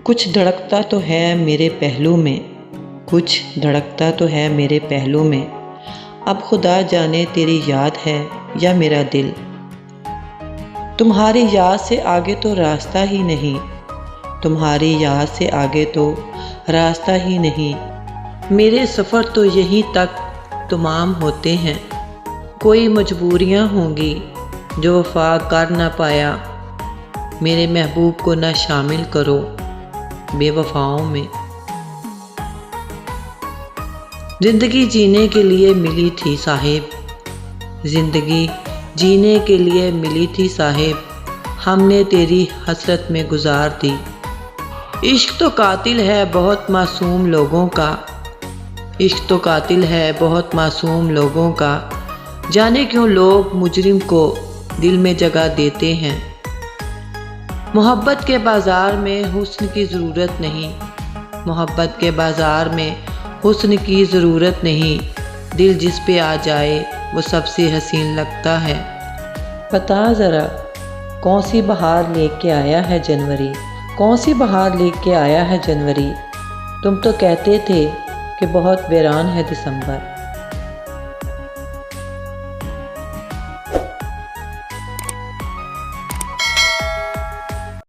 کچھ دھڑکتا تو ہے میرے پہلو میں، کچھ دھڑکتا تو ہے میرے پہلو میں، اب خدا جانے تیری یاد ہے یا میرا دل۔ تمہاری یاد سے آگے تو راستہ ہی نہیں، تمہاری یاد سے آگے تو راستہ ہی نہیں، میرے سفر تو یہیں تک تمام ہوتے ہیں۔ کوئی مجبوریاں ہوں گی جو وفا کر نہ پایا، میرے محبوب کو نہ شامل کرو بے وفاؤں میں۔ زندگی جینے کے لیے ملی تھی صاحب، زندگی جینے کے لیے ملی تھی صاحب، ہم نے تیری حسرت میں گزار دی۔ عشق تو قاتل ہے بہت معصوم لوگوں کا، عشق تو قاتل ہے بہت معصوم لوگوں کا، جانے کیوں لوگ مجرم کو دل میں جگہ دیتے ہیں۔ محبت کے بازار میں حسن کی ضرورت نہیں، محبت کے بازار میں حسن کی ضرورت نہیں، دل جس پہ آ جائے وہ سب سے حسین لگتا ہے۔ بتا ذرا کون سی بہار لے کے آیا ہے جنوری، کون سی بہار لے کے آیا ہے جنوری، تم تو کہتے تھے کہ بہت ویران ہے دسمبر۔